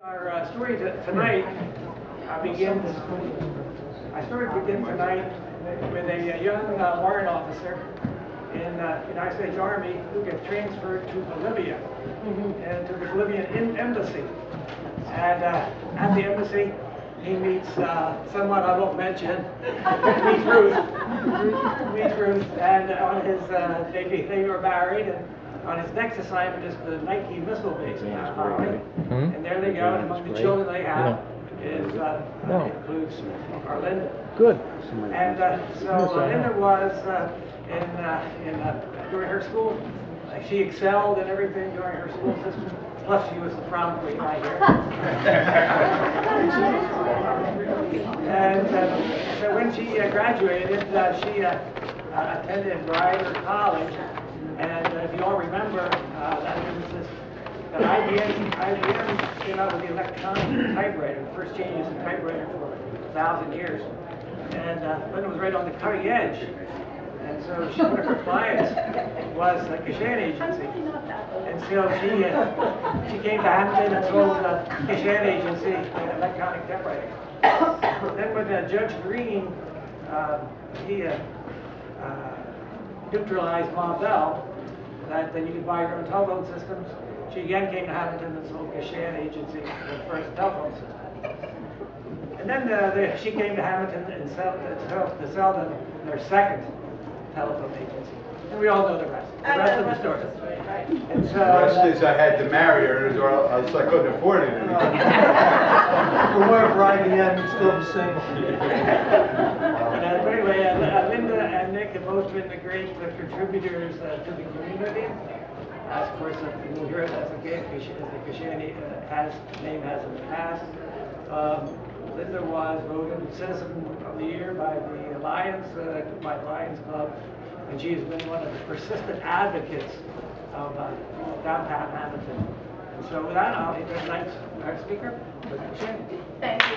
Our story tonight begins tonight with a young warrant officer in the United States Army who gets transferred to Bolivia and to the Bolivian embassy. And at the embassy, he meets someone I won't mention. meets Ruth, and on his they were married. And on his next assignment is the Nike missile base in Hammonton. And there they go, and among the children they have includes Arlinda. Good. And so Linda was during her school, she excelled in everything during her school system. Plus, she was the prom queen, I hear. And so when she graduated, she attended Rider College. And if you all remember, that IBM came out with the electronic typewriter, the first changes in typewriter for 1,000 years. And Linda was right on the cutting edge. And so one of her clients was the Cashan agency. And so she came to Hammonton and sold the Cashan agency an electronic typewriter. Then with Judge Green, he neutralized Ma Bell, that you could buy your own telephone systems. She again came to Hammonton and sold Cashan agency the first telephone system. And then she came to Hammonton and to sell them their second telephone agency. And we all know the rest. The rest of the story. Right. And so, The rest is I had to marry her, or else I couldn't afford it anymore. For whatever IBM, it's still the same. But anyway, Linda and Nick have both been the great contributors to the community. Of course, you'll hear it as the Cashan name has in the past. Linda was voted Citizen of the Year by the Lions Club, and she has been one of the persistent advocates of downtown Hammonton. And so with that, I'll invite our speaker, Cashan. Thank you.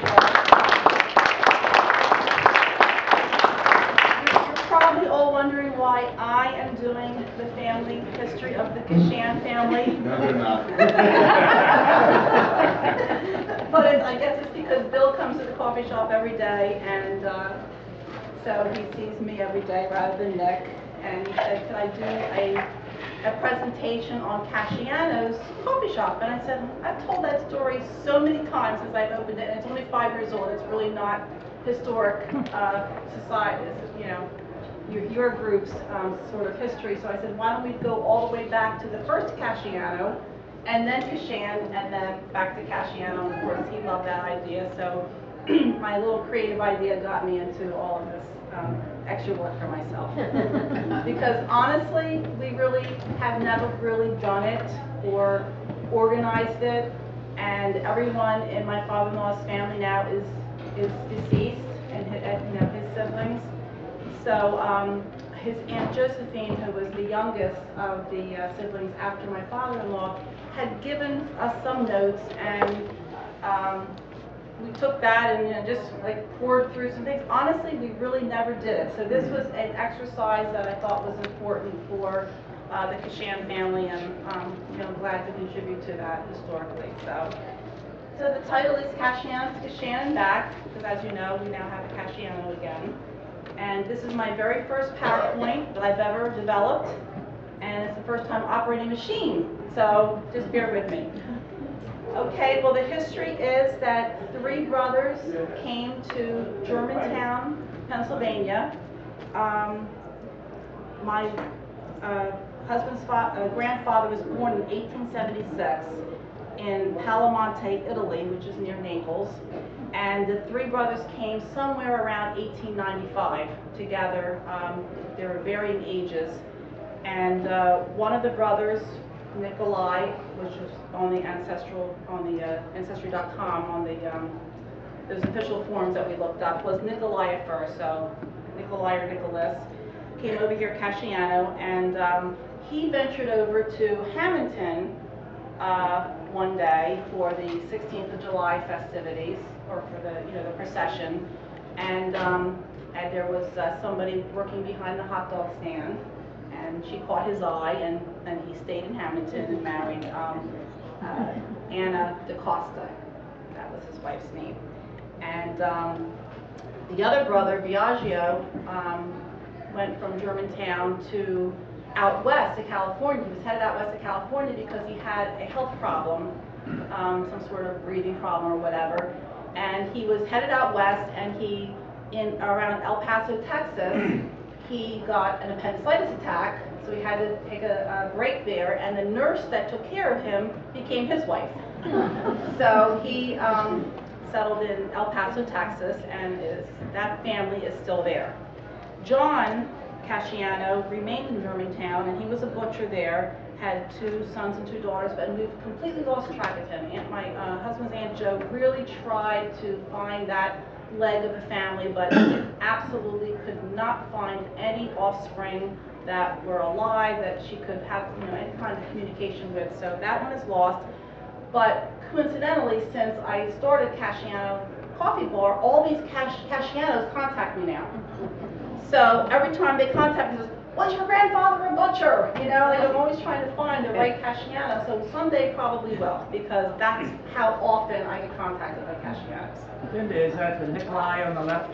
You're probably all wondering why I am doing the family history of the Cashan family. No, they're not. But I guess it's because Bill comes to the coffee shop every day, and so he sees me every day rather than Nick. And he said, "Can I do a presentation on Casciano's coffee shop?" And I said, "I've told that story so many times since I've opened it, and it's only 5 years old. It's really not historic society. It's, your group's sort of history." So I said, "Why don't we go all the way back to the first Casciano, and then Cashan, and then back to Casciano?" And of course, he loved that idea. So my little creative idea got me into all of this extra work for myself. Because honestly, we really have never really done it or organized it, and everyone in my father-in-law's family now is deceased, and his siblings. So his Aunt Josephine, who was the youngest of the siblings after my father-in-law, had given us some notes, and we took that and just like poured through some things. Honestly, we really never did it. So this was an exercise that I thought was important for the Cashan family, and I'm glad to contribute to that historically. So the title is Cashan and Back, because as you know, we now have a Casciano again. And this is my very first PowerPoint that I've ever developed, and it's the first time operating a machine. So just bear with me. Okay, well, the history is that 3 brothers came to Germantown, Pennsylvania. My husband's grandfather was born in 1876 in Piemonte, Italy, which is near Naples. And the 3 brothers came somewhere around 1895 together. They were varying ages. And one of the brothers, Nikolai, which was on the Ancestry.com, on those official forms that we looked up, was Nikolai at first. So Nikolai or Nicholas came over here, Casciano, and he ventured over to Hammonton one day for the 16th of July festivities, or for the procession, and there was somebody working behind the hot dog stand. And she caught his eye, and he stayed in Hammonton and married Anna DaCosta. was his wife's name. And the other brother, Biagio, went from Germantown to out west to California. He was headed out west to California because he had a health problem, some sort of breathing problem or whatever. And he was headed out west, and around El Paso, Texas, he got an appendicitis attack, so he had to take a break there, and the nurse that took care of him became his wife. So he settled in El Paso, Texas, and that family is still there. John Casciano remained in Germantown, and he was a butcher there, had 2 sons and 2 daughters, but we've completely lost track of him. My husband's Aunt Jo really tried to find that leg of the family, but absolutely could not find any offspring that were alive that she could have, any kind of communication with. So that one is lost. But coincidentally, since I started Casciano Coffee Bar, all these Cascianos contact me now. So every time they contact me, was your grandfather a butcher? Like I'm always trying to find the right Casciano. So someday probably will, because that's how often I get contacted by Cascianos. Linda, is that the Nikolai on the left?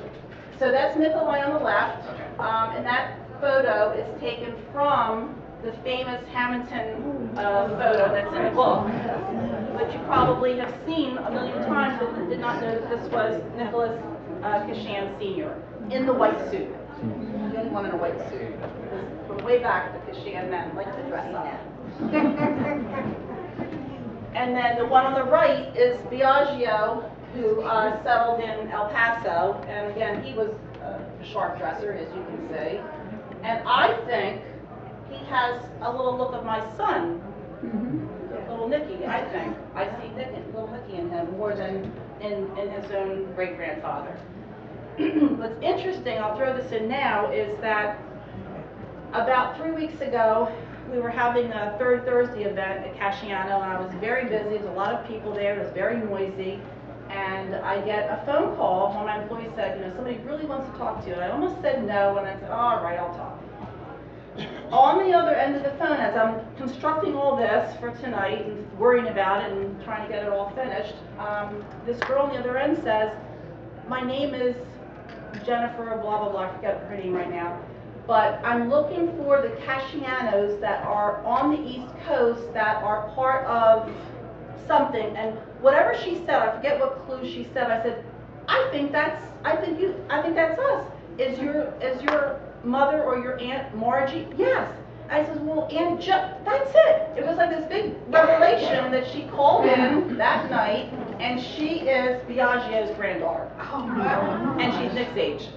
So that's Nikolai on the left, and that photo is taken from the famous Hammonton photo that's in the book, which you probably have seen a million times, but did not know that this was Nicholas Cashan Sr. in the white suit. The only one in a white suit. From way back, the Cashan men like to dress up. And then the one on the right is Biagio, who settled in El Paso, and again, he was a sharp dresser, as you can see. And I think he has a little look of my son, little Nicky, I think. I see little Nicky in him more than in his own great-grandfather. What's interesting, I'll throw this in now, is that about 3 weeks ago, we were having a Third Thursday event at Casciano, and I was very busy. There was a lot of people there. It was very noisy. And I get a phone call. One of my employees said, somebody really wants to talk to you. And I almost said no, and I said, all right, I'll talk. On the other end of the phone, as I'm constructing all this for tonight and worrying about it and trying to get it all finished, this girl on the other end says, my name is Jennifer, blah, blah, blah. I forget her name right now. But I'm looking for the Cascianos that are on the East Coast that are part of something. And whatever she said, I forget what clue she said. I said, I think that's us. Is your mother or your Aunt Margie? Yes. I said, well, Aunt Jo, that's it. It was like this big revelation that she called in that night, and she is Biagio's granddaughter. And she's Nick's age.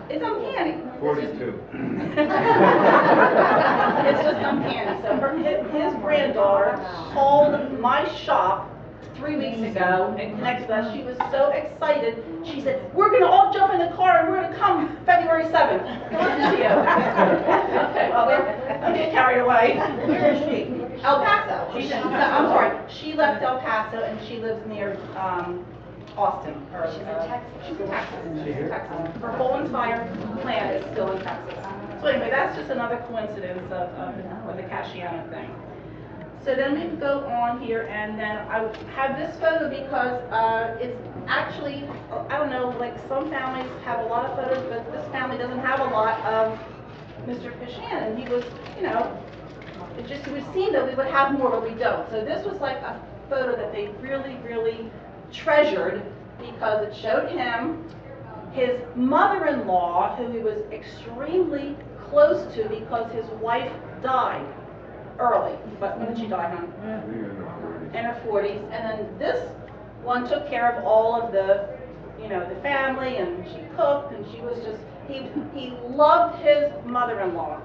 It's uncanny. 42. It's just uncanny. So his granddaughter called my shop 3 weeks ago and connected us. She was so excited. She said, we're going to all jump in the car and we're going to come February 7th. Listen to you. Okay, well, I'm getting carried away. Where is she? El Paso. I'm sorry. She left El Paso and she lives near Austin. She's in Texas. She's in Texas. Her whole entire plant is still in Texas. So anyway, that's just another coincidence of the Casciano thing. So then we go on here, and then I have this photo because it's actually, I don't know, like some families have a lot of photos, but this family doesn't have a lot of Mr. Cashan. And he was, it would seem that we would have more, but we don't. So this was like a photo that they really, really treasured because it showed him, his mother-in-law, who he was extremely close to because his wife died early. But when did she die, hon? In her 40s. And then this one took care of all of the, the family, and she cooked, and she was just, he loved his mother-in-law.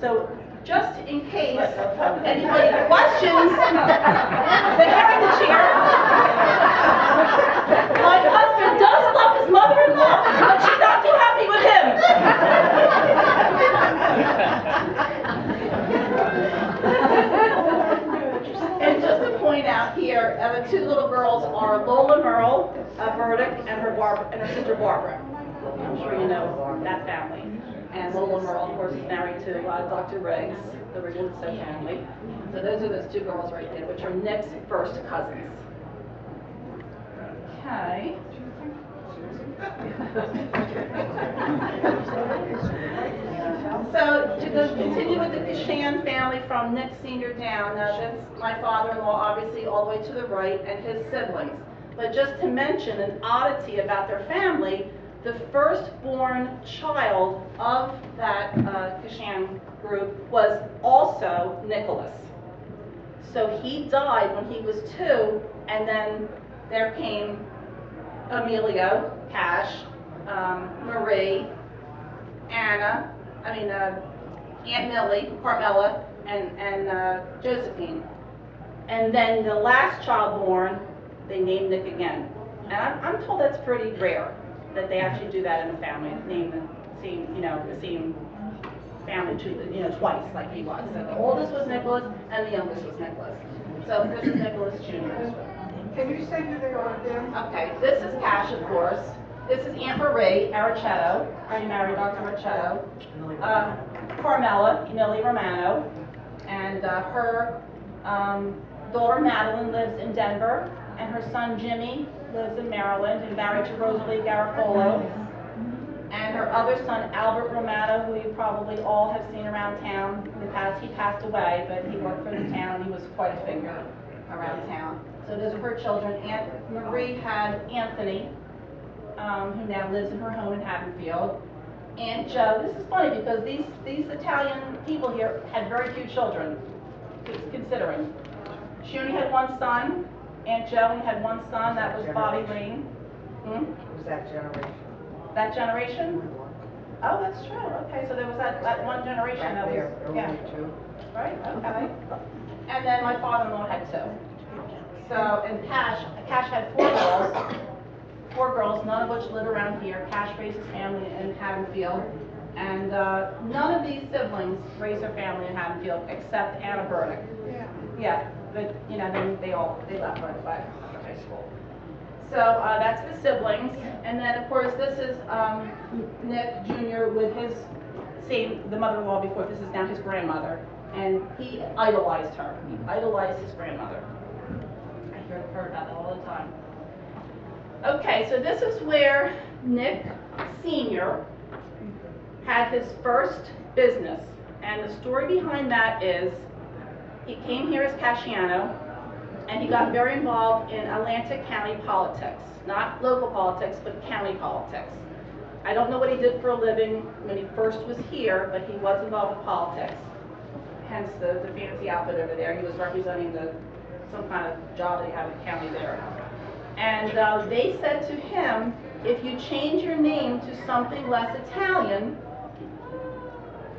So just in case anybody questions, they carry the chair. My husband does love his mother-in-law, but she's not too happy with him. And just to point out here, the 2 little girls are Lola Merle Burdick and her sister Barbara. I'm sure you know that family. And Lola Merle, of course, is married to Dr. Riggs, the Riggs family. So those are those 2 girls right there, which are Nick's first cousins. Okay. So to continue with the Cashan family from Nick Sr. down, now that's my father-in-law, obviously all the way to the right, and his siblings. But just to mention an oddity about their family, the firstborn child of that Cashan group was also Nicholas. So he died when he was 2, and then there came Emilio, Cash, Marie, Anna, Aunt Millie, Carmela, and Josephine. And then the last child born, they named Nick again. And I'm told that's pretty rare, that they actually do that in a family, name the same family twice, like he was. So the oldest was Nicholas, and the youngest was Nicholas. So this is Nicholas Jr. Can you say who they are again? Okay, this is Cash, of course. This is Aunt Marie Arichetto, married Dr. Arichetto. Carmela, Millie Romano, and her daughter Madeline lives in Denver, and her son Jimmy lives in Maryland and married to Rosalie Garofolo. And her other son Albert Romano, who you probably all have seen around town in the past. He passed away, but he worked for the town. He was quite a figure around town. So those are her children. Aunt Marie had Anthony, who now lives in her home in Haddonfield. Aunt Joe, this is funny because these Italian people here had very few children, considering. She only had one son. Aunt Joe only had one son, that was Bobby Lane. Was that generation? That generation? Oh, that's true. Okay, so there was that one generation that was, yeah. Right, okay. And then my father-in-law had 2. So, and Cash had 4 girls, none of which live around here. Cash raised his family in Haddonfield. And none of these siblings raised their family in Haddonfield except Anna Burdick. Yeah, but then they left right away after high school. So that's the siblings. And then of course this is Nick Jr. with the mother-in-law before. This is now his grandmother. And he idolized her. He idolized his grandmother. I heard about that all the time. Okay, so this is where Nick Sr. had his first business. And the story behind that is he came here as Casciano, and he got very involved in Atlantic County politics. Not local politics, but county politics. I don't know what he did for a living when he first was here, but he was involved with politics. Hence the fancy outfit over there. He was representing some kind of job that he had in the county there. And they said to him, if you change your name to something less Italian,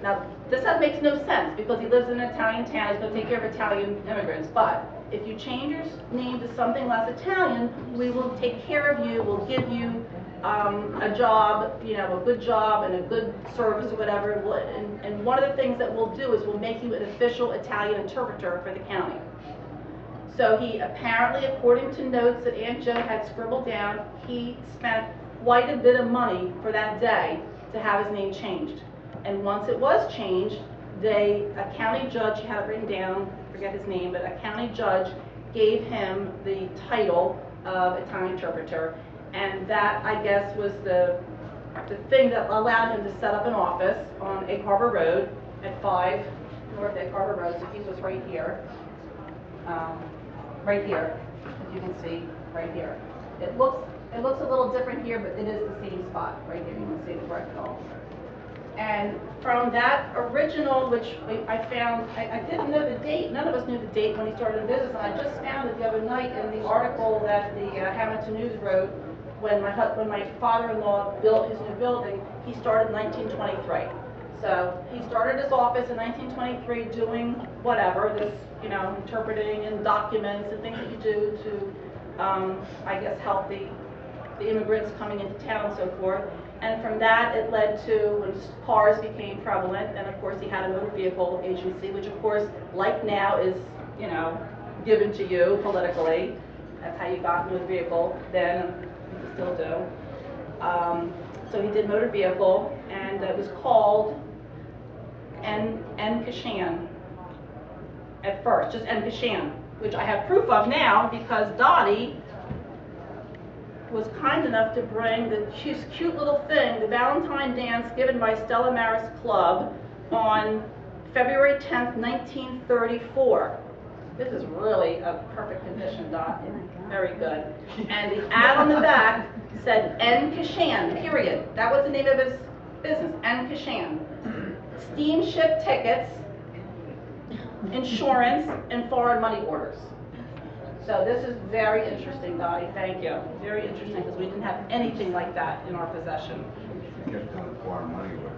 now this makes no sense because he lives in an Italian town, he's going to take care of Italian immigrants, but if you change your name to something less Italian, we will take care of you, we'll give you a job, a good job and a good service or whatever, and one of the things that we'll do is we'll make you an official Italian interpreter for the county. So he apparently, according to notes that Aunt Joe had scribbled down, he spent quite a bit of money for that day to have his name changed. And once it was changed, a county judge, he had it written down, forget his name, but a county judge gave him the title of Italian interpreter. And that, I guess, was the thing that allowed him to set up an office on Egg Harbor Road at 5 North Egg Harbor Road. So he was right here. Right here, as you can see, right here. It looks a little different here, but it is the same spot right here. You can see the brick and all. And from that original, which I found, I didn't know the date. None of us knew the date when he started the business, and I just found it the other night in the article that the Hammonton News wrote when my father-in-law built his new building. He started in 1923. So he started his office in 1923 doing whatever, this, interpreting and documents and things that you do to, I guess, help the immigrants coming into town and so forth. And from that, it led to when cars became prevalent, and of course he had a motor vehicle agency, which of course, like now, is, given to you politically. That's how you got motor vehicle then, and you still do. So he did motor vehicle, and it was called N. Cashan at first, just N. Cashan, which I have proof of now because Dottie was kind enough to bring the cute little thing, the Valentine dance given by Stella Maris Club on February 10th, 1934. This is really a perfect condition, Doc. Very good. And the ad on the back said N. Cashan, period. That was the name of his business, N. Cashan. Steamship tickets, insurance, and foreign money orders. So this is very interesting, Dottie. Thank you. Very interesting, because we didn't have anything like that in our possession. Get the foreign money order.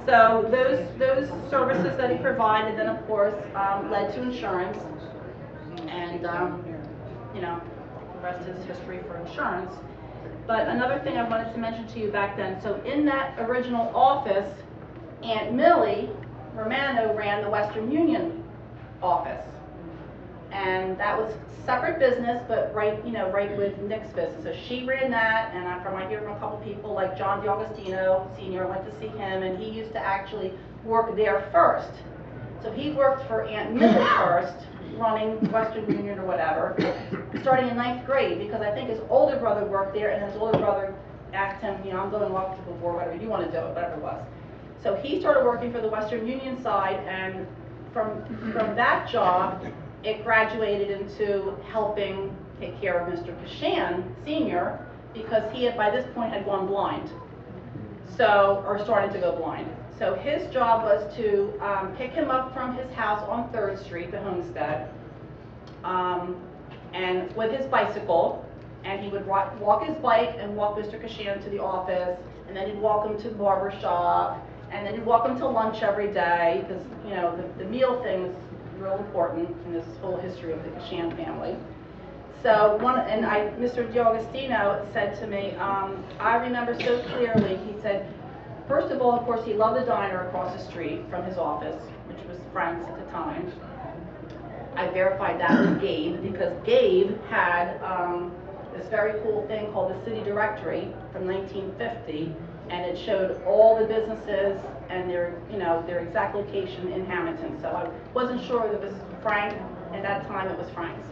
So those services that he provided then, of course, led to insurance, and you know, the rest is history for insurance. But another thing I wanted to mention to you back then, so in that original office, Aunt Millie Romano ran the Western Union office, and that was separate business, but right with Nick's business. So she ran that, and I hear from a couple people like John DiAugustino Sr. I went to see him, and he used to actually work there first. So he worked for Aunt Millie first, running Western Union or whatever, starting in 9th grade, because I think his older brother worked there, and his older brother asked him, you know, I'm going off to the war, whatever you want to do, whatever it was. So he started working for the Western Union side, and from that job, it graduated into helping take care of Mr. Cashan Sr., because he had, by this point, had gone blind, so, or started to go blind. So his job was to pick him up from his house on 3rd Street, the Homestead, and with his bicycle, and he would walk his bike and walk Mr. Cashan to the office, and then he'd walk him to the barber shop, and then he'd walk him to lunch every day, because, you know, the meal thing is real important in this whole history of the Cashan family. So Mr. DiAugustino said to me, I remember so clearly, he said, first of all, of course, he loved the diner across the street from his office, which was Frank's at the time. I verified that with Gabe, because Gabe had this very cool thing called the City Directory from 1950, and it showed all the businesses and their exact location in Hammonton. So I wasn't sure that it was Frank. At that time, it was Frank's.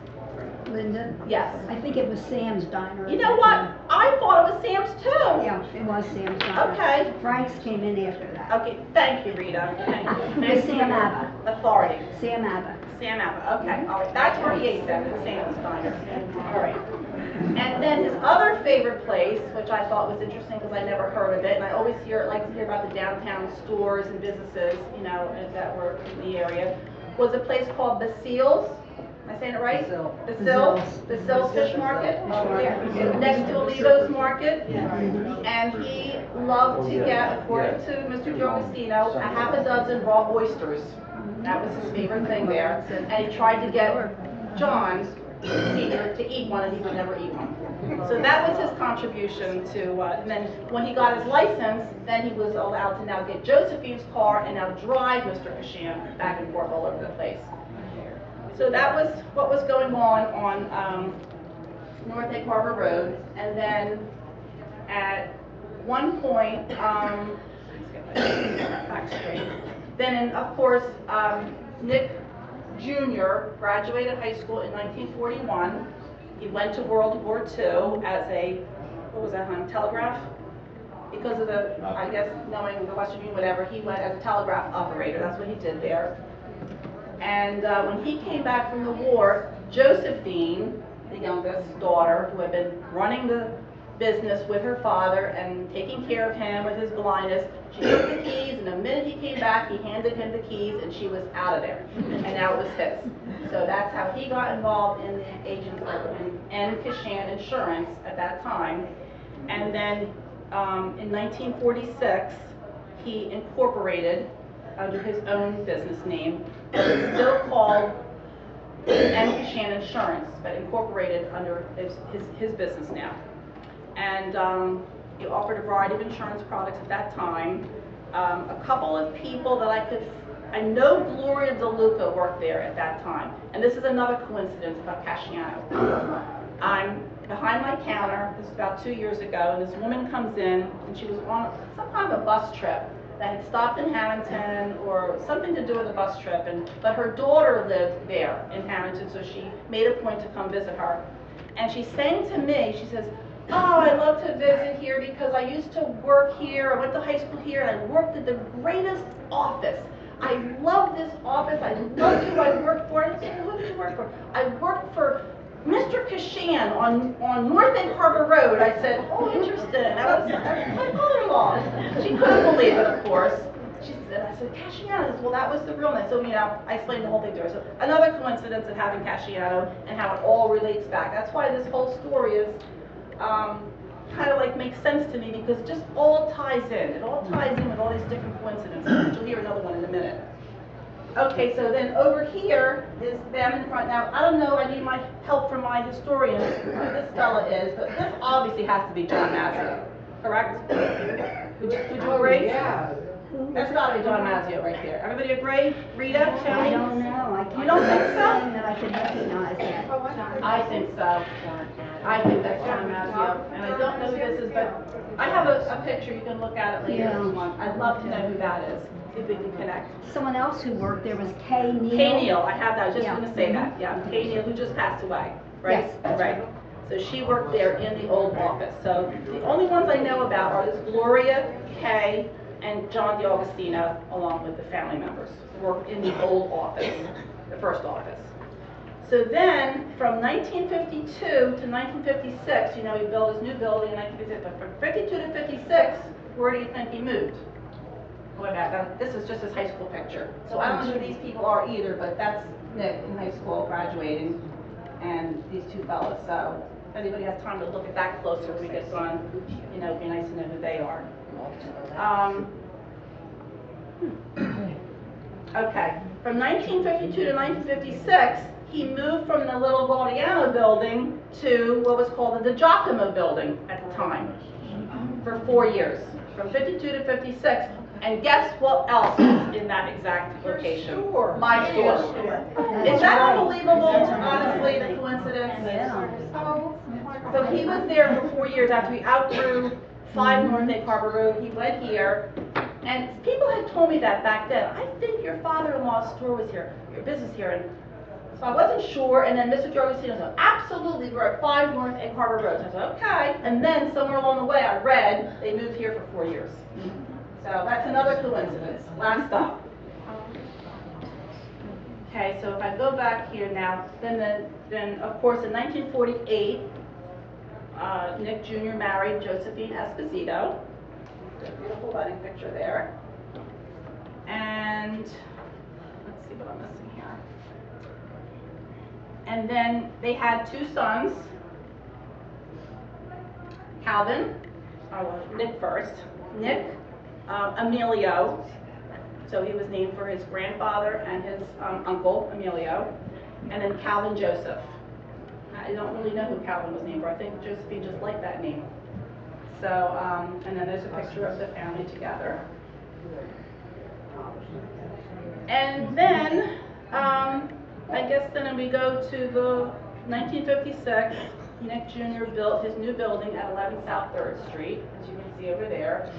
Linda? Yes. I think it was Sam's Diner. You know what? I thought it was Sam's too. Yeah, it was Sam's Diner. Okay. Frank's came in after that. Okay, thank you, Rita. Thank you. With Sam Abba. Authority. Sam Abba. Sam Abba, okay, all right. That's where he ate them, at Sam's Diner. All right. And then his other favorite place, which I thought was interesting because I never heard of it, and I always like to hear about the downtown stores and businesses, you know, that were in the area, was a place called Basile's. Am I saying it right? Basile's Fish Market, next to Alito's Market. And he loved to get, according to Mr. DiAugustino, a half a dozen raw oysters. That was his favorite thing there. And he tried to get John Senior to eat one, and he would never eat one. So that was his contribution to, and then when he got his license, then he was allowed to now get Josephine's car and now drive Mr. Cashan back and forth all over the place. So that was what was going on North Egg Harbor Road. And then at one point, back straight. Then, of course, Nick Jr. graduated high school in 1941. He went to World War II as a, what was that, telegraph? Because of the, I guess, knowing the Western Union, whatever, he went as a telegraph operator. That's what he did there. And when he came back from the war, Josephine, the youngest daughter, who had been running the business with her father and taking care of him with his blindness, she took the keys, and the minute he came back, he handed him the keys, and she was out of there. And now it was his. So that's how he got involved in the agent in Cashan Insurance at that time. And then in 1946, he incorporated under his own business name, but it's still called Cashan Insurance, but incorporated under his business now. And he offered a variety of insurance products at that time. A couple of people that I know Gloria DeLuca worked there at that time. And this is another coincidence about Casciano. I'm behind my counter, this is about 2 years ago, and this woman comes in, and she was on some kind of a bus trip that had stopped in Hammonton or something to do with a bus trip, but her daughter lived there in Hammonton, so she made a point to come visit her. And she's saying to me, she says, oh, I love to visit here because I used to work here, I went to high school here, and I worked at the greatest office. I love this office, I love who I worked for. I said, who did you work for? I worked for Mr. Cashan on North End Harbor Road. I said, oh, interesting. That was my mother-in-law. She couldn't believe it, of course. She said, I said, Casciano. Well, that was the real name. So, you know, I explained the whole thing to her. So, another coincidence of having Casciano and how it all relates back. That's why this whole story is kind of like makes sense to me, because it just all ties in. It all ties in with all these different coincidences. You'll hear another one in a minute. Okay, so then over here is them in the front. Now, I don't know, I need my help from my historian, who this fella is, but this obviously has to be John Mazzio, correct? Would you agree? Yeah. That's got to be John Mazzio right there. Everybody agree? Rita, I Tony? don't know, I can't. You don't think so? That I could recognize that. I think so. I think that's John Mazzio, and I don't know who this is, but I have a picture, you can look at it later if you want. I'd love to know who that is, see if we can connect. Someone else who worked there was Kay Neal. Kay Neal, I have that, I was just Yeah. going to say that, yeah, Kay Neal, who just passed away, right? Yes, that's Right. So she worked there in the old office. So the only ones I know about are this Gloria, Kay, and John DiAugustino, along with the family members, worked in the old office, the first office. So then, from 1952 to 1956, you know, he built his new building in 1956, but from 52 to 56, where do you think he moved? Going back, this is just his high school picture. So I don't know who these people are either, but that's Nick in high school graduating, and these two fellas. So if anybody has time to look at that closer when we get done, you know, it'd be nice to know who they are. Okay, from 1952 to 1956, he moved from the little Galdiano building to what was called the Giacomo building at the time for 4 years, from 52 to 56. And guess what else is in that exact location? My store. Is that unbelievable, honestly, the coincidence? Yeah. So he was there for 4 years after he outgrew 5 North End Harbor Road. He went here, and people had told me that back then. I think your father-in-law's store was here, your business here, and so I wasn't sure. And then Mr. Drogostino said, absolutely, we're at 5 North End Harbor Road. So I said, okay. And then somewhere along the way, I read they moved here for 4 years. So that's another coincidence. Last stop. Okay, so if I go back here now, then of course in 1948, Nick Jr. married Josephine Esposito. A beautiful wedding picture there. And let's see what I'm missing here. And then they had 2 sons. Calvin, Nick first. Nick Emilio. So he was named for his grandfather and his uncle, Emilio. And then Calvin Joseph. I don't really know who Calvin was named for. I think Josephine just liked that name. So, and then there's a picture of the family together. And then, I guess then we go to the 1956, Nick Jr. built his new building at 11 South 3rd Street, as you can see over there.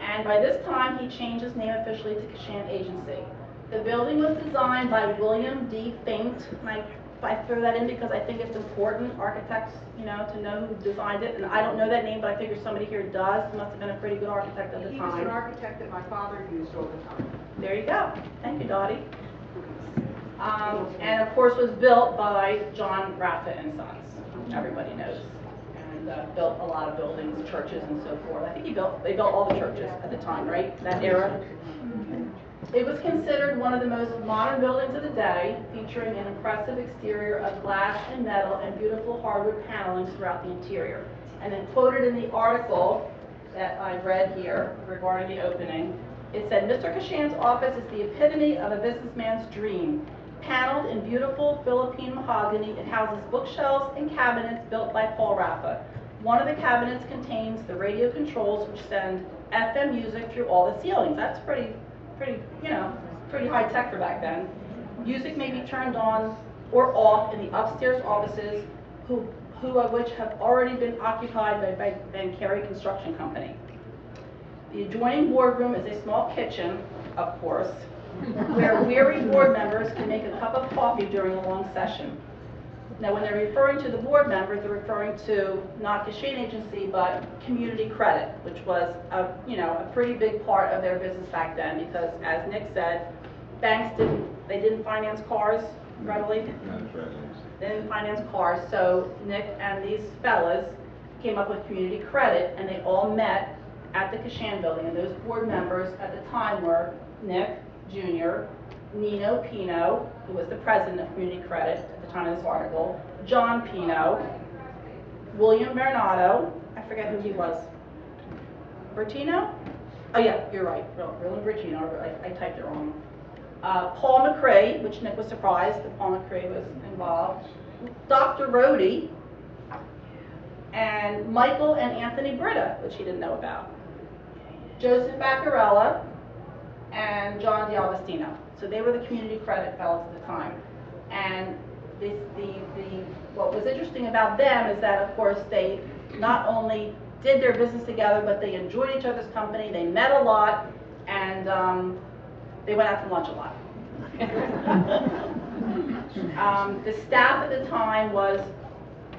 And by this time, he changed his name officially to Cashan Agency. The building was designed by William D. Faint. I throw that in because I think it's important, architects, you know, to know who designed it. And I don't know that name, but I figure somebody here does. He must have been a pretty good architect at the time. He was an architect that my father used all the time. There you go. Thank you, Dottie. And of course was built by John Raffa and Sons, which everybody knows. And built a lot of buildings, churches, and so forth. I think they built all the churches at the time, right? That era. It was considered one of the most modern buildings of the day, featuring an impressive exterior of glass and metal and beautiful hardwood paneling throughout the interior. And then quoted in the article that I read here regarding the opening, it said, Mr. Cashan's office is the epitome of a businessman's dream. Paneled in beautiful Philippine mahogany, it houses bookshelves and cabinets built by Paul Raffa. One of the cabinets contains the radio controls which send FM music through all the ceilings. That's pretty, you know, pretty high tech for back then. Music may be turned on or off in the upstairs offices, who of which have already been occupied by Van Carey Construction Company. The adjoining boardroom is a small kitchen, of course, where weary board members can make a cup of coffee during a long session. Now, when they're referring to the board members, they're referring to not Cashan Agency, but Community Credit, which was a pretty big part of their business back then, because as Nick said, banks didn't finance cars readily. They didn't finance cars, so Nick and these fellas came up with Community Credit, and they all met at the Cashan building, and those board members at the time were Nick Jr., Nino Pino, who was the president of Community Credit at the time of this article, John Pino, William Bernardo, I forget who he was, Bertino? Oh yeah, you're right, William Bertino, I typed it wrong. Paul McCrae, which Nick was surprised that Paul McCrae was involved, Dr. Rhodey, and Michael and Anthony Britta, which he didn't know about, Joseph Baccarella, and John D'Agostino. So they were the Community Credit fellows at the time. And what was interesting about them is that, of course, they not only did their business together, but they enjoyed each other's company, they met a lot, and they went out to lunch a lot. The staff at the time was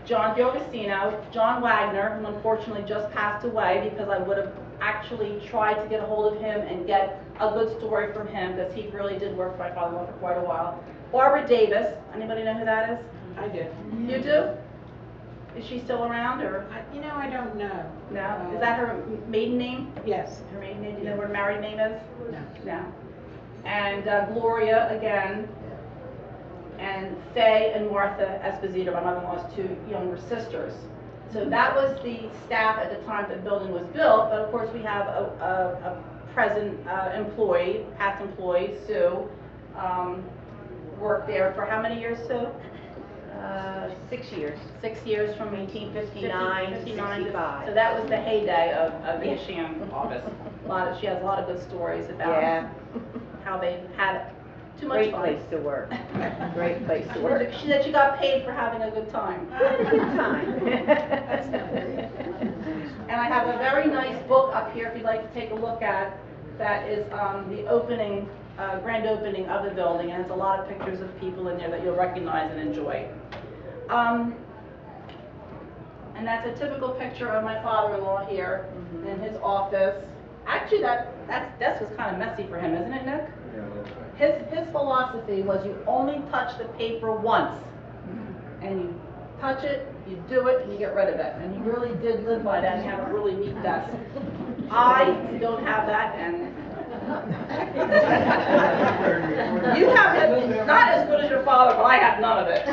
John D'Agostino, John Wagner, who unfortunately just passed away, because I would have actually tried to get a hold of him and get a good story from him, because he really did work for my father-in-law for quite a while. Barbara Davis, anybody know who that is? I do. You do? Is she still around, or? I don't know. No? Is that her maiden name? Yes. Her maiden name, do you know what her married name is? No. No. And Gloria again, and Faye and Martha Esposito, my mother-in-law's two younger sisters. So that was the staff at the time the building was built, but of course we have a present employee, past employee, Sue, worked there for how many years, Sue? 6 years. 6 years, from 1859 to 65. So that was the heyday of the Cashan office. She has a lot of good stories about how they had too much Great fun. place to work. Great place to work. She said she got paid for having a good time. Good time. And I have a very nice book up here if you'd like to take a look at. That is the opening, grand opening of the building, and it's a lot of pictures of people in there that you'll recognize and enjoy. And that's a typical picture of my father-in-law here in his office. Actually, that desk was kind of messy for him, isn't it, Nick? Yeah, that's right. His philosophy was you only touch the paper once, and you touch it, you do it, and you get rid of it. And he really did live by that and have a really neat desk. I don't have that, and you have it not as good as your father, but I have none of it.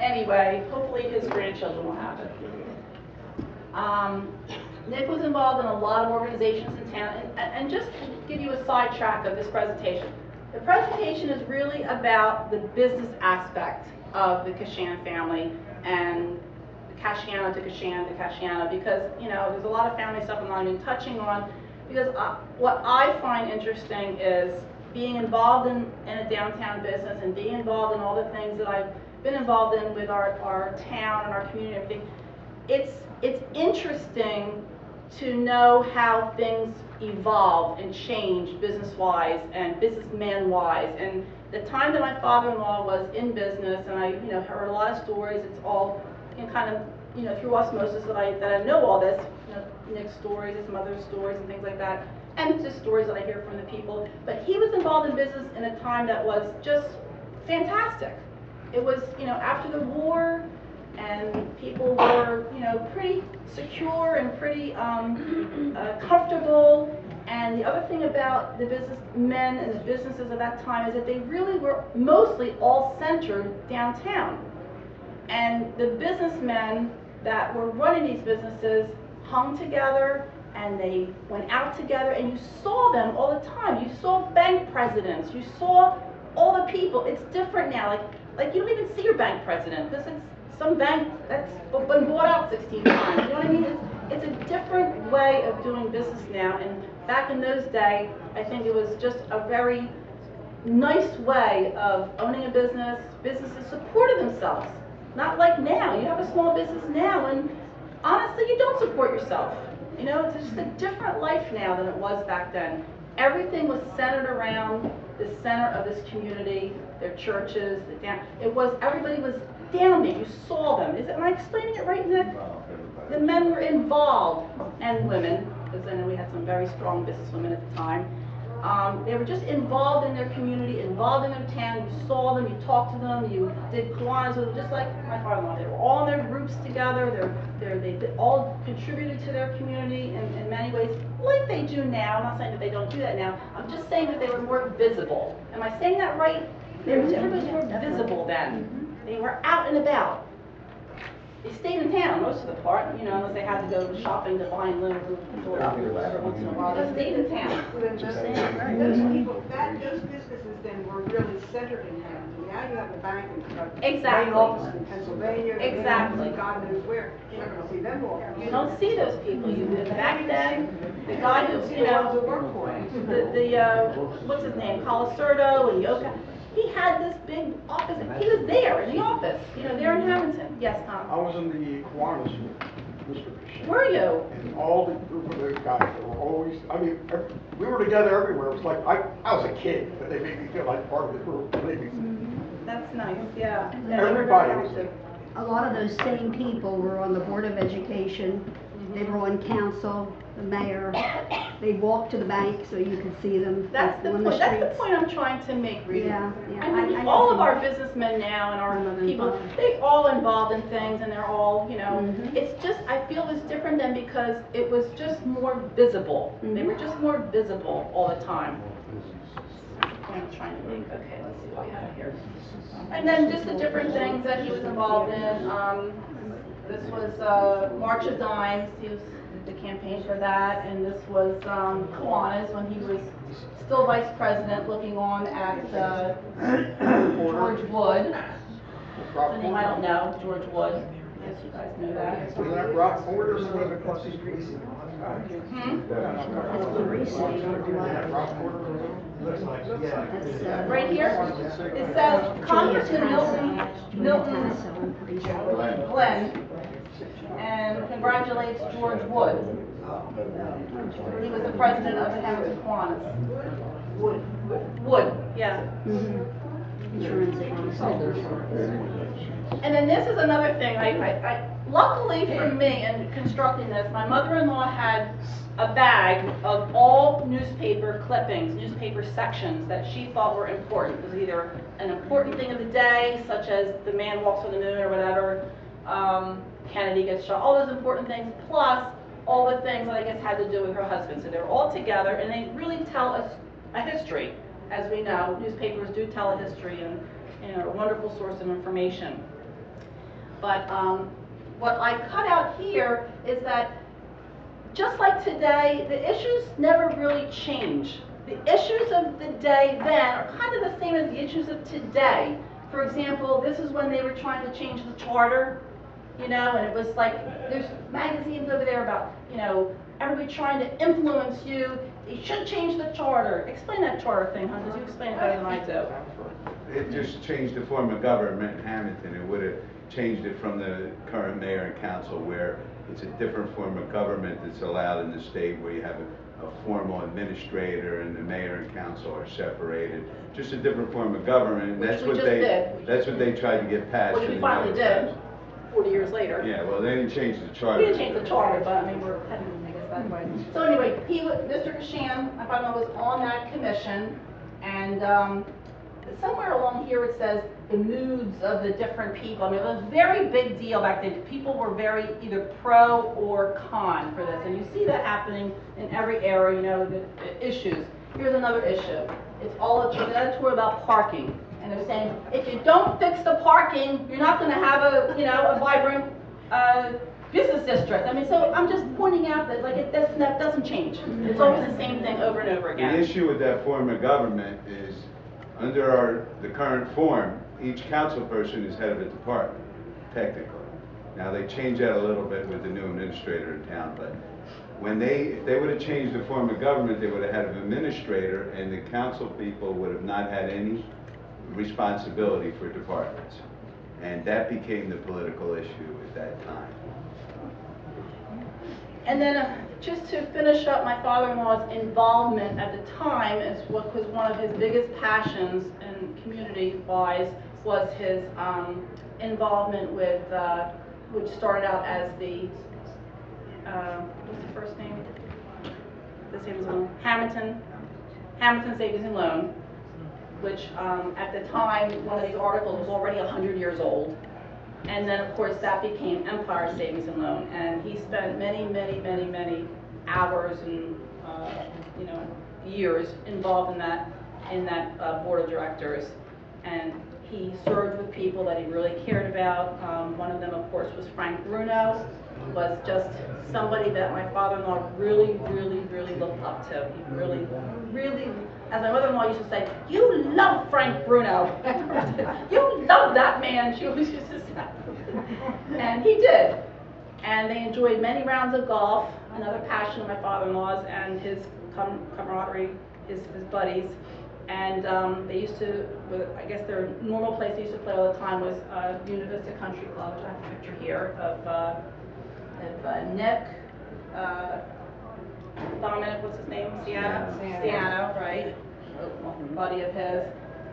Anyway, hopefully his grandchildren will have it. Nick was involved in a lot of organizations in town, and just to give you a sidetrack of this presentation. The presentation is really about the business aspect of the Cashan family, and the Casciano to Cashan to Casciano, because, there's a lot of family stuff I'm not even touching on, because what I find interesting is being involved in a downtown business and being involved in all the things that I've been involved in with our town and our community and everything. It's interesting to know how things evolve and change business-wise and businessman-wise. And the time that my father-in-law was in business, and I heard a lot of stories, it's all kind of through osmosis that I know all this, Nick's stories, his mother's stories and things like that, and just stories that I hear from the people. But he was involved in business in a time that was just fantastic. It was, after the war, and people were, pretty secure and pretty comfortable. And the other thing about the businessmen and the businesses of that time is that they really were mostly all centered downtown. And the businessmen that were running these businesses hung together, and they went out together, and you saw them all the time. You saw bank presidents, you saw all the people. It's different now. Like you don't even see your bank president, because it's some bank that's been bought out 16 times. You know what I mean? It's a different way of doing business now. And back in those days, I think it was just a very nice way of owning a business. Businesses supported themselves. Not like now. You have a small business now, and honestly, you don't support yourself. It's just a different life now than it was back then. Everything was centered around the center of this community, their churches, everybody was down there, you saw them. Am I explaining it right, Nick? The men were involved, and women, because I know we had some very strong businesswomen at the time. They were just involved in their community, involved in their town. You saw them, you talked to them, you did Kiwanis with them, just like my father-in-law. They were all in their groups together. They all contributed to their community in many ways, like they do now. I'm not saying that they don't do that now. I'm just saying that they were more visible. Am I saying that right? Everybody was more visible then. They were out and about. They stayed in town most of the part, unless they had to go shopping to buy little or whatever once in a while. They stayed in town. Those people, those businesses then were really centered in Hammonton. Now you have a bank and Exactly. main office in Pennsylvania. Exactly. God knows where. You're not going to see them all. You don't see those people. Back then, the guy who, to work for. what's his name, Colasurdo and Yoka, he had this big office. He was there in the office, there in Hammonton. Yes, Tom? I was in the Kiwanis with Mr. Cashan. Were you? And all the group of those guys, they were always, we were together everywhere. It was like, I was a kid, but they made me feel like part of the group. That's nice, yeah. Everybody was there. A lot of those same people were on the Board of Education, they were on council, the mayor, they walked to the bank so you could see them That's the on point. the That's the streets. point I'm trying to make, Rita. Yeah. I mean, I know all of some- our businessmen now and our Some of them people, are. they're all involved in things and they're all, Mhm. it's just, I feel it's different than because it was just more visible. They Mhm. were just more visible all the time. That's the point I'm trying to make. Okay, let's see what we have here. And then just the different things that he was involved in. This was March of Dimes. He was the campaign for that, and this was Kiwanis when he was still vice president, looking on at George Wood. The name I don't know, George Wood. Yes, you guys know that. Was that Rockport or something across the street? That's Clarice on the left. Rockport or That's, Right here, it says Congressman Milton Tasso, I'm pretty sure. Glenn, and congratulates George Wood. He was the president of the Hammonton Kiwanis. Wood, yeah. Insurance agent. And then this is another thing, luckily for me in constructing this, my mother-in-law had a bag of all newspaper clippings, newspaper sections that she thought were important. It was either an important thing of the day, such as the man walks on the moon or whatever, Kennedy gets shot, all those important things, plus all the things that I guess had to do with her husband. So they're all together, and they really tell us a history. As we know, newspapers do tell a history and a wonderful source of information. But what I cut out here is that just like today, the issues never really change. The issues of the day then are kind of the same as the issues of today. For example, this is when they were trying to change the charter, and it was like, there's magazines over there about, everybody trying to influence you. You should change the charter. Explain that charter thing, huh? Because you explain it better than I do. It just changed the form of government in Hammonton. It would have changed it from the current mayor and council, where it's a different form of government that's allowed in the state, where you have a formal administrator and the mayor and council are separated. Just a different form of government. And Which that's we what just they did. that's what they tried to get passed. Which in we the finally other did, towns. 40 years later. Yeah, well, they didn't change the charter. We didn't change the charter, but I mean, we're heading, I guess, that way. So anyway, Mr. Cashan, I found out, was on that commission, and somewhere along here it says the moods of the different people. I mean, it was a very big deal back then. People were very either pro or con for this, and you see that happening in every era, the issues. Here's another issue. It's an editorial about parking. And they're saying, if you don't fix the parking, you're not going to have a vibrant business district. I mean, so I'm just pointing out that that doesn't change. It's always the same thing over and over The again. issue with that form of government is, under the current form, each council person is head of a department, technically. Now, they changed that a little bit with the new administrator in town, but if they would have changed the form of government, they would have had an administrator, and the council people would have not had any responsibility for departments. And that became the political issue at that time. And then just to finish up my father-in-law's involvement at the time, is what was one of his biggest passions and community-wise was his involvement with, which started out as the, what's the first name? The same as one, Hammonton Savings and Loan, which at the time, one of these articles was already 100 years old. And then, of course, that became Empire Savings and Loan, and he spent many hours and years involved in that board of directors. And he served with people that he really cared about. One of them, of course, was Frank Bruno, was just somebody that my father-in-law really looked up to. He really, as my mother-in-law used to say, "You love Frank Bruno." "You love that man," she always used to say. And he did. And they enjoyed many rounds of golf, another passion of my father-in-law's, and his camaraderie, his buddies. And they used to, I guess their normal place they used to play all the time was Buena Vista Country Club, which I have a picture here of Nick, Dominic, what's his name? Casciano, right? A buddy of his.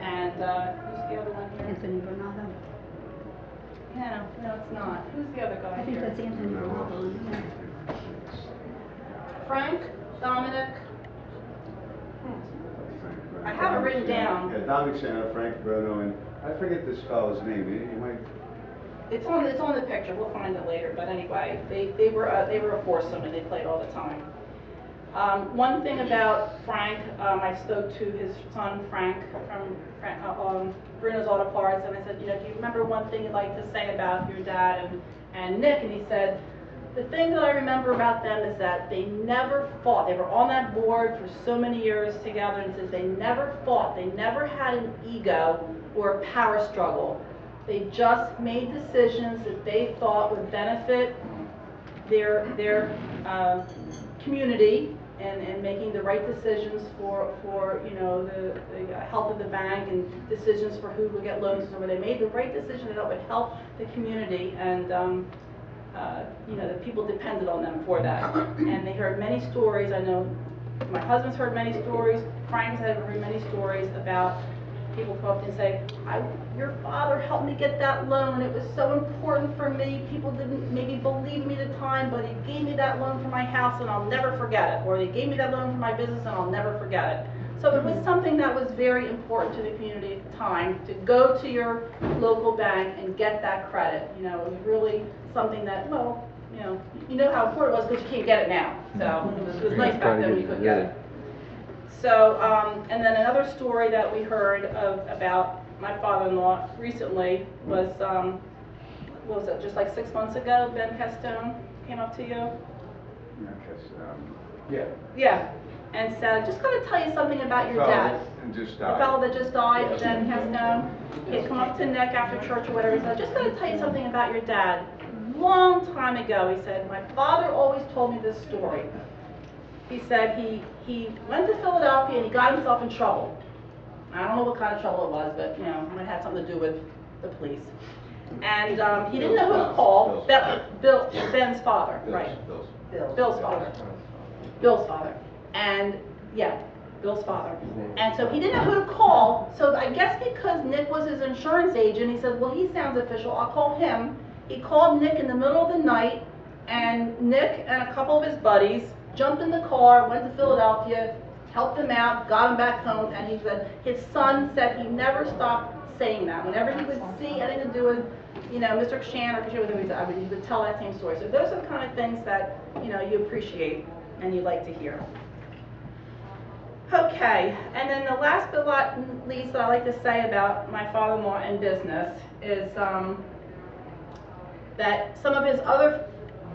And who's the other one here? Anthony Bernardo. No, it's not. Who's the other guy I think here? that's Anthony Bernardo. Frank, Dominic. I have it written down. Yeah, Dominic Shannon, Frank Bruno, and I forget this fellow's name. You might. It's on the picture. We'll find it later. But anyway, they were a foursome and they played all the time. One thing about Frank, I spoke to his son Frank from Bruno's Auto Parts, and I said, do you remember one thing you'd like to say about your dad and Nick? And he said, the thing that I remember about them is that they never fought. They were on that board for so many years together, and says they never fought. They never had an ego or a power struggle. They just made decisions that they thought would benefit their community and making the right decisions for the health of the bank and decisions for who would get loans. So when they made the right decision that would help the community, and the people depended on them for that. And they heard many stories. I know my husband's heard many stories. Frank's had heard many stories about people come up and say, your father helped me get that loan. It was so important for me. People didn't maybe believe me at the time, but he gave me that loan for my house and I'll never forget it. Or he gave me that loan for my business and I'll never forget it. So it was something that was very important to the community at the time, to go to your local bank and get that credit. It was really something that, you know how important it was because you can't get it now. So it was nice back then when you could get it. So, and then another story that we heard about my father-in-law recently was, what was it, just like 6 months ago, Ben Caston came up to you? Yeah. Yeah, and said, just got to tell you something about your dad. And just The died. fellow that just died, Ben Caston, he had come up to Nick after church or whatever, he said, just got to tell you something about your dad. Long time ago, he said, my father always told me this story. He said he went to Philadelphia and he got himself in trouble. I don't know what kind of trouble it was, but it had something to do with the police. And he didn't know who to call. Ben's father, right? Bill's father. Bill's father. And Bill's father. And so he didn't know who to call. So I guess because Nick was his insurance agent, he said, well, he sounds official. I'll call him. He called Nick in the middle of the night, and Nick and a couple of his buddies jumped in the car, went to Philadelphia, helped him out, got him back home, and he said his son said he never stopped saying that. Whenever he would see anything to do with, Mr. Cashan or Cashan, he would tell that same story. So those are the kind of things that, you appreciate and you like to hear. Okay, and then the last but not least that I like to say about my father-in-law and business is that some of his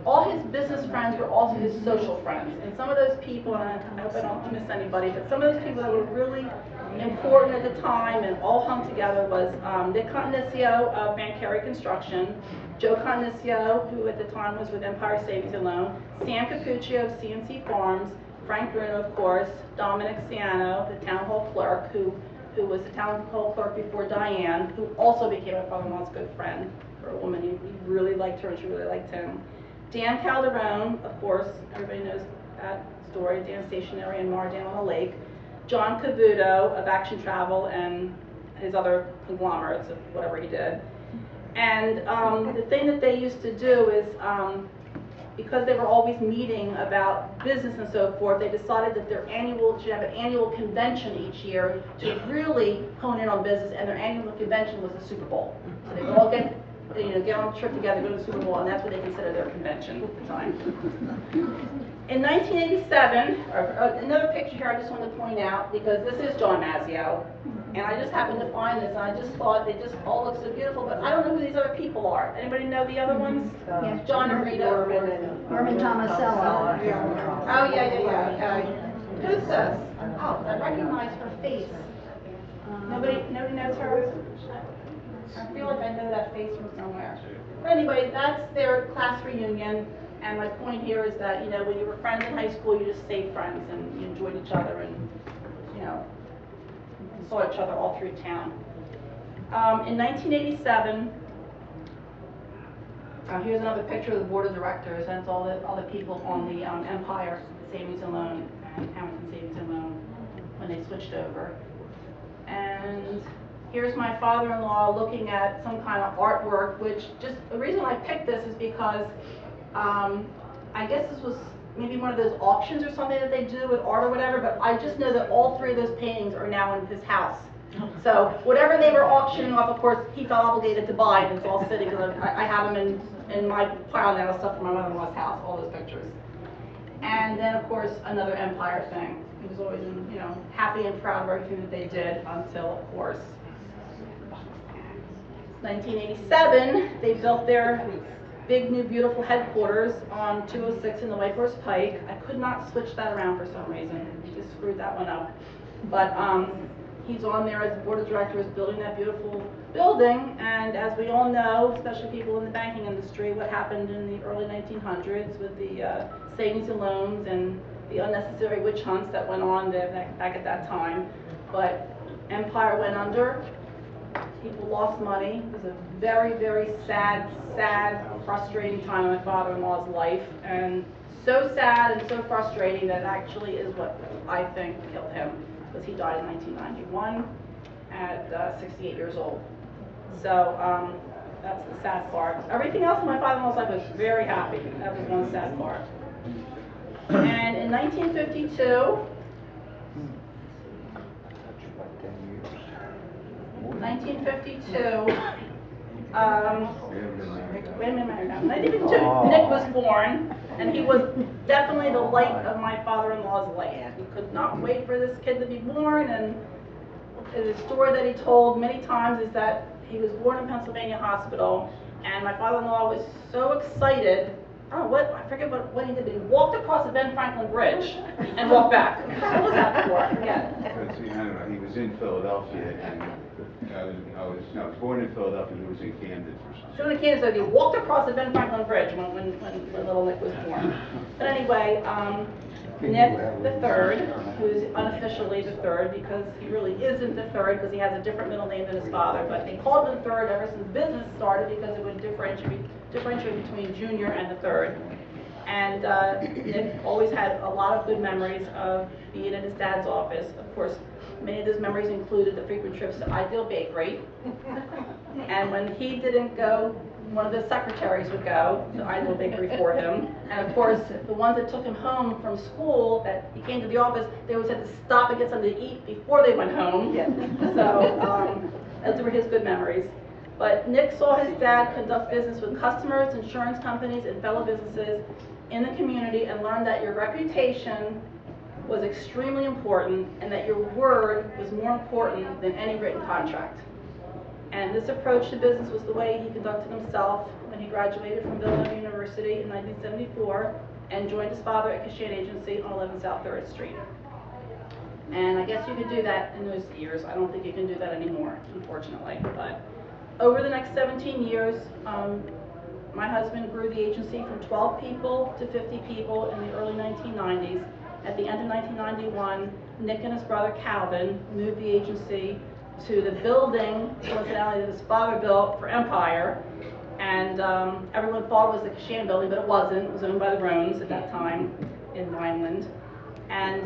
all his business friends were also his social friends. And some of those people, and I hope I don't miss anybody, but some of those people that were really important at the time and all hung together was Nick Contenicio of Bancarry Construction, Joe Contenicio, who at the time was with Empire Savings and Loan, Sam Capuccio of CNC Farms, Frank Bruno, of course, Dominic Ciano, the town hall clerk, who was the town hall clerk before Diane, who also became my father-in-law's good friend, for a woman. He really liked her and she really liked him. Dan Calderon, of course, everybody knows that story, Dan Stationery and Mar Down on the Lake. John Cavuto of Action Travel and his other conglomerates of whatever he did. And the thing that they used to do is, because they were always meeting about business and so forth, they decided that should have an annual convention each year to really hone in on business, and their annual convention was the Super Bowl. So they would all get on a trip together, go to the Super Bowl, and that's what they considered their convention at the time. In 1987, another picture here I just want to point out, because this is John Mazzio, and I just happened to find this, and I just thought they just all look so beautiful, but I don't know who these other people are. Anybody know the other ones? Yes. John and Rita. Norman Tomasello. Oh, yeah. Who's this? Oh, I recognize her face. Nobody knows her? I feel like I know that face from somewhere. But anyway, that's their class reunion, and my point here is that, when you were friends in high school, you just stayed friends, and you enjoyed each other, and, saw each other all through town. In 1987, here's another picture of the board of directors, and it's all the people on the Empire Savings and Loan and Hammonton Savings and Loan when they switched over. And here's my father-in-law looking at some kind of artwork, which the reason I picked this is because I guess this was maybe one of those auctions or something that they do with art or whatever, but I just know that all three of those paintings are now in his house. So whatever they were auctioning off, of course, he felt obligated to buy, and it's all sitting, because I have them in my pile now of stuff from my mother-in-law's house, all those pictures. And then, of course, another Empire thing. He was always, happy and proud of everything that they did until, of course, 1987, they built their big new beautiful headquarters on 206 in the White Horse Pike. I could not switch that around for some reason. He just screwed that one up. But he's on there as the board of directors building that beautiful building. And as we all know, especially people in the banking industry, what happened in the early 1900s with the savings and loans and the unnecessary witch hunts that went on back at that time. But Empire went under. People lost money. It was a very, very sad, frustrating time in my father-in-law's life, and so sad and so frustrating that actually is what I think killed him, because he died in 1991 at 68 years old. So that's the sad part. Everything else in my father-in-law's life was very happy. That was one sad part. And in 1952, 1952, wait a minute, 1952, Nick was born, and he was definitely the light of my father-in-law's life. He could not wait for this kid to be born, and the story that he told many times is that he was born in Pennsylvania Hospital, and my father-in-law was so excited. I forget what he did, but he walked across the Ben Franklin Bridge and walked back. What was that for? I forget. Because, I don't know, he was in Philadelphia, and I was born in Philadelphia, he was in Camden for something. So in Kansas, he walked across the Ben Franklin Bridge when little Nick was born. But anyway, Nick the third, who's unofficially the third, because he really isn't the third, because he has a different middle name than his father, but they called him the third ever since business started, because it would differentiate between junior and the third. And Nick always had a lot of good memories of being in his dad's office. Of course, many of those memories included the frequent trips to Ideal Bakery. And when he didn't go, one of the secretaries would go to Ideal Bakery for him. And of course, the ones that took him home from school, that he came to the office, they always had to stop and get something to eat before they went home. So those were his good memories. But Nick saw his dad conduct business with customers, insurance companies, and fellow businesses in the community, and learned that your reputation was extremely important, and that your word was more important than any written contract. And this approach to business was the way he conducted himself when he graduated from Villanova University in 1974 and joined his father at Cashan Agency on 11 South 3rd Street. And I guess you could do that in those years. I don't think you can do that anymore, unfortunately. But over the next 17 years, my husband grew the agency from 12 people to 50 people in the early 1990s. At the end of 1991, Nick and his brother Calvin moved the agency to the building, coincidentally, that his father built for Empire, And everyone thought it was the Cashan building, but it wasn't. It was owned by the Roans at that time in Vineland. And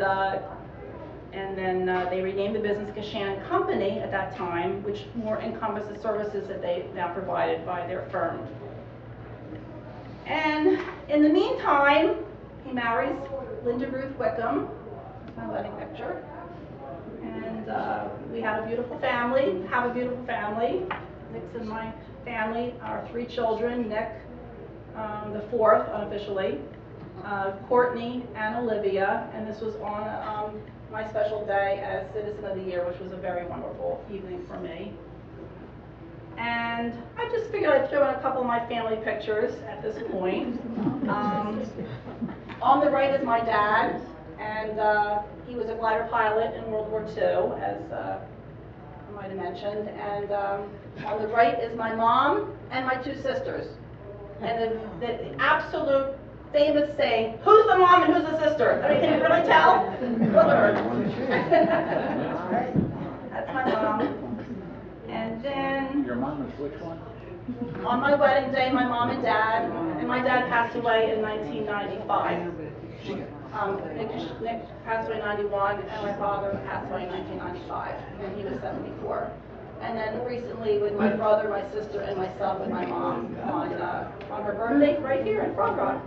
then they renamed the business Cashan and Company at that time, which more encompasses services that they now provided by their firm. And in the meantime, he marries Linda Ruth Wickham. That's my wedding picture. And we had a beautiful family, have a beautiful family. Nick's in my family, our 3 children, Nick, the 4th unofficially, Courtney and Olivia, and this was on my special day as Citizen of the Year, which was a very wonderful evening for me. And I just figured I'd throw in a couple of my family pictures at this point. On the right is my dad, and he was a glider pilot in World War II, as I might have mentioned. And on the right is my mom and my 2 sisters. And the absolute famous saying, who's the mom and who's the sister? I mean, can you really tell? Look at her. That's my mom. And then Your mom is which one? on my wedding day, my mom and my dad passed away in 1995. Nick passed away in 91, and my father passed away in 1995, and he was 74. And then recently with my brother, my sister, and myself with my mom on her birthday right here in Frog Rock.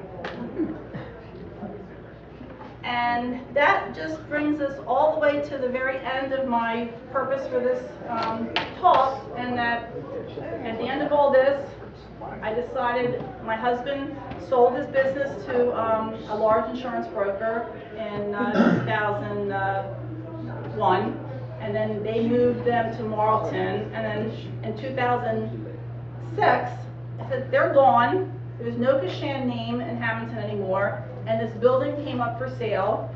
And that just brings us all the way to the very end of my purpose for this talk, and that at the end of all this, I decided my husband sold his business to a large insurance broker in 2001, and then they moved them to Marlton, and then in 2006, I said, they're gone. There was no Cashan name in Hammonton anymore, and this building came up for sale.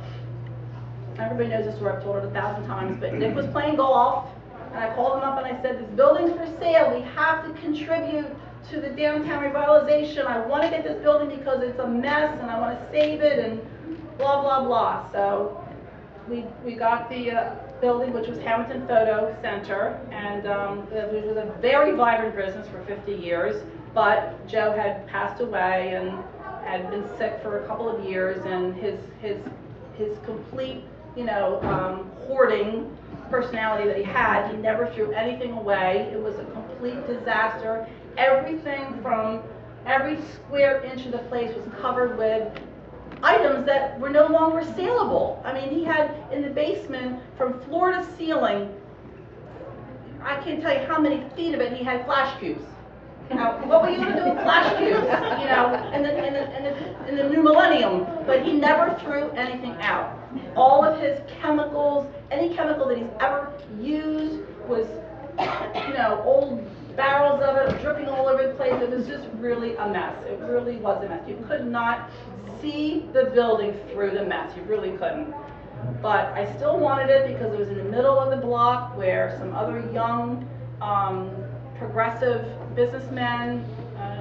Everybody knows this story, I've told it 1,000 times, but Nick was playing golf, and I called him up and I said, this building's for sale, we have to contribute to the downtown revitalization. I want to get this building because it's a mess, and I want to save it, and blah, blah, blah. So we got the building, which was Hammonton Photo Center, and it was a very vibrant business for 50 years. But Joe had passed away and had been sick for a couple of years, and his complete, hoarding personality that he had, he never threw anything away. It was a complete disaster. Everything from every square inch of the place was covered with items that were no longer saleable. I mean, he had in the basement, from floor to ceiling, I can't tell you how many feet of it, he had flash cubes. What were you going to do with flash cubes, in the new millennium? But he never threw anything out. All of his chemicals, any chemical that he's ever used was, old barrels of it dripping all over the place. It was just really a mess. It really was a mess. You could not see the building through the mess. You really couldn't. But I still wanted it because it was in the middle of the block where some other young, progressive businessmen,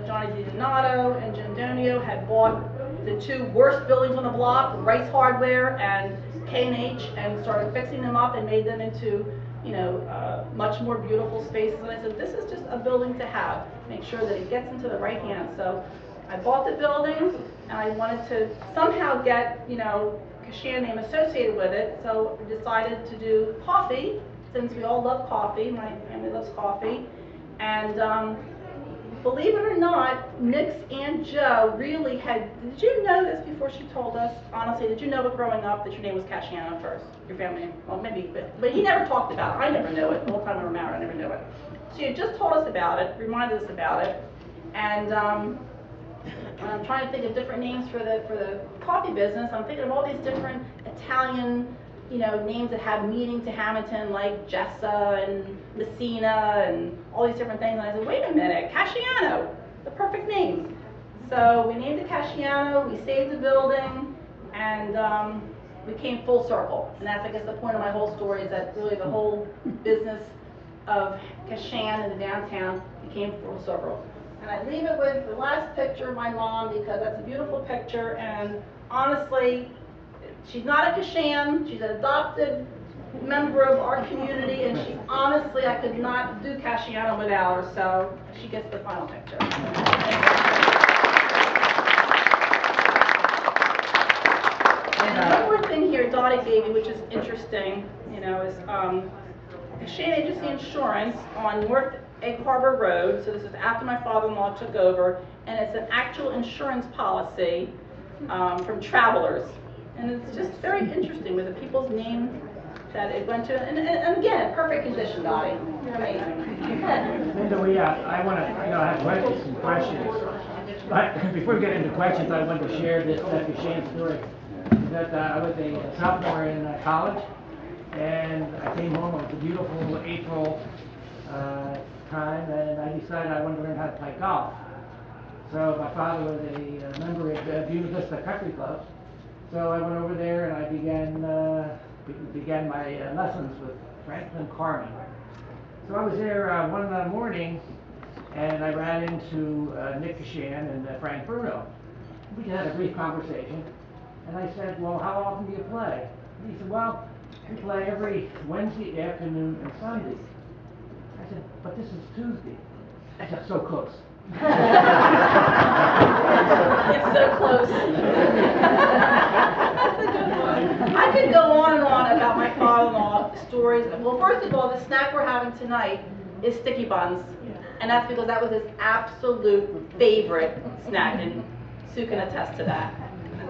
Johnny DiDonato and Jim Donio, had bought the 2 worst buildings on the block, Rice Hardware and K&H, and started fixing them up and made them into, much more beautiful spaces. And I said, this is just a building to have. Make sure that it gets into the right hands. So I bought the building, and I wanted to somehow get, Cashan name associated with it. So we decided to do coffee, since we all love coffee. My family loves coffee. And believe it or not, Nick's Aunt Jo really had, did you know this before she told us? Honestly, did you know it growing up that your name was Casciano first? Your family name? Well, maybe, but he never talked about it. I never knew it. The whole time we were married, I never knew it. She had just told us about it, reminded us about it. And I'm trying to think of different names for the coffee business. I'm thinking of all these different Italian, names that have meaning to Hammonton, like Jessa and Messina and all these different things. And I said, wait a minute, Casciano, the perfect name. So we named it Casciano, we saved the building, and we came full circle. And that's, I guess, the point of my whole story, is that really the whole business of Cashan in the downtown became full circle. And I leave it with the last picture of my mom, because that's a beautiful picture, and honestly, she's not a Cashan, she's an adopted member of our community, and she honestly, I could not do Casciano without her, so she gets the final picture. And one more thing here Dottie gave me, which is interesting, you know, is Cashan Agency Insurance on North Egg Harbor Road. So this is after my father-in-law took over, and it's an actual insurance policy from Travelers. And it's just very interesting with the people's name that it went to, and again, perfect condition, Dottie. You're amazing. Linda, I want to, have some questions. But before we get into questions, I wanted to share this Cashan story. That I was a sophomore in college, and I came home. It was a beautiful April time, and I decided I wanted to learn how to play golf. So my father was a member of the Buena Vista Country Club. So I went over there and I began my lessons with Franklin Carmen. So I was there one morning, and I ran into Nick Cashan and Frank Bruno. We had a brief conversation, and I said, "Well, how often do you play?" And he said, "Well, we play every Wednesday afternoon and Sunday." I said, "But this is Tuesday." I said, "So close." It's so close. That's a good one. I could go on and on about my father-in-law stories. Well, first of all, the snack we're having tonight is sticky buns. And that's because that was his absolute favorite snack, and Sue can attest to that.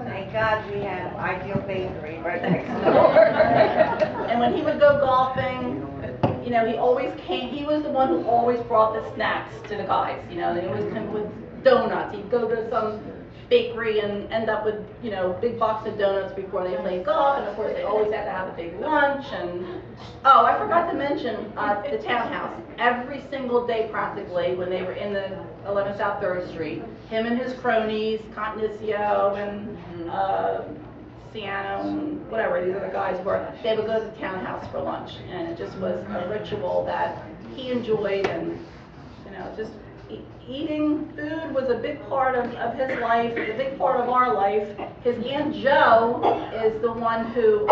Thank God we have Ideal Bakery right next door. And when he would go golfing, he always came, he was the one who always brought the snacks to the guys, they always come with donuts. He'd go to some bakery and end up with, big box of donuts before they played golf, and of course they always had to have a big lunch. And oh, I forgot to mention the townhouse. Every single day practically when they were in the 11 South 3rd Street, him and his cronies, Contenicio and Casciano and whatever these other guys were, they would go to the townhouse for lunch, and it just was a ritual that he enjoyed. And just eating food was a big part of his life, a big part of our life. His Aunt Jo is the one who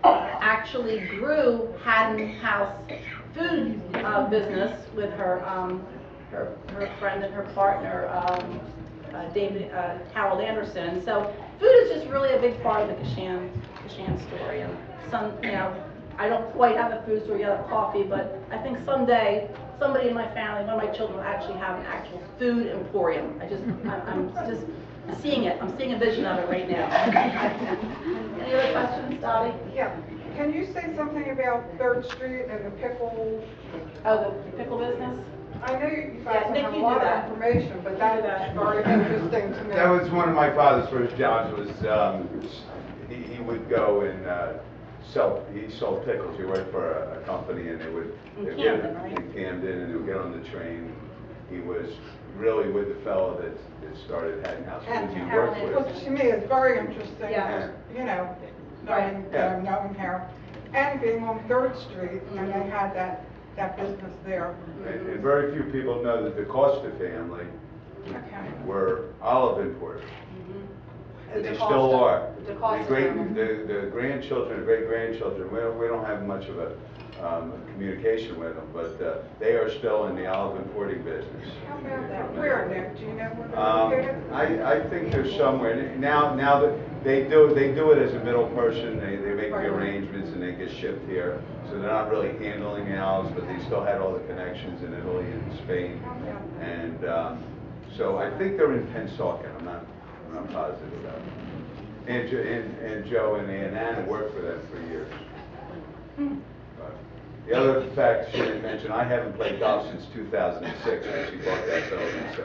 actually grew Haddon House food business with her friend and her partner, Harold Anderson. So food is just really a big part of the Cashan story. And I don't quite have a food story yet of coffee, but I think someday somebody in my family, one of my children, will actually have an actual food emporium. I'm just seeing it. I'm seeing a vision of it right now. Any other questions, Dottie? Yeah. Can you say something about 3rd Street and the pickle? Oh, the pickle business? I know you guys Nick, have a you lot do that. of information, but that's very interesting to me. That was one of my father's first jobs. Was he would go and he sold pickles. He worked for a company, and In Camden, right? In Camden, and he would get on the train. He was really with the fellow that started Haddon House Foods he worked Which with. to me is very interesting. Yeah. Knowing Harold, and being on 3rd Street, and they had that business there. And very few people know that the Costa family were olive importers. And they still are. The grandchildren, great-grandchildren, we don't have much of a communication with them, but they are still in the olive importing business. How about that? Where, Nick? Do you know where they're located? I think there's somewhere. Now that they do it as a middle person, they make the arrangements and they get shipped here. So they're not really handling the olives, but they still had all the connections in Italy and Spain. And so I think they're in Pennsauken. I'm not positive about it. And Joe and Anna worked for them for years. But the other fact she didn't mention, I haven't played golf since 2006 when she bought that building, so.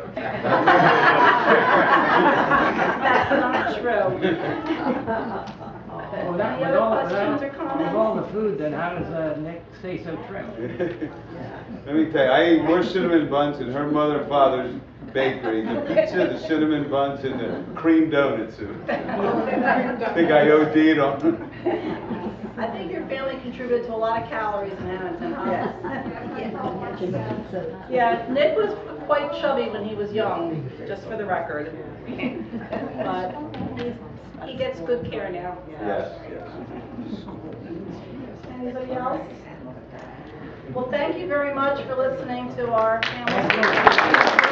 That's not true. Well, Any other questions or comments? With all the food, then how does Nick stay so trim? Let me tell you, I ate more cinnamon buns in her mother and father's bakery, the pizza, the cinnamon buns, and the cream donuts. I think I OD'd on them. I think your family contributed to a lot of calories in Hammonton, huh? Yeah, Nick was quite chubby when he was young, just for the record. But he gets good care now. Yes. Anybody else? Well, thank you very much for listening to our Hammonton.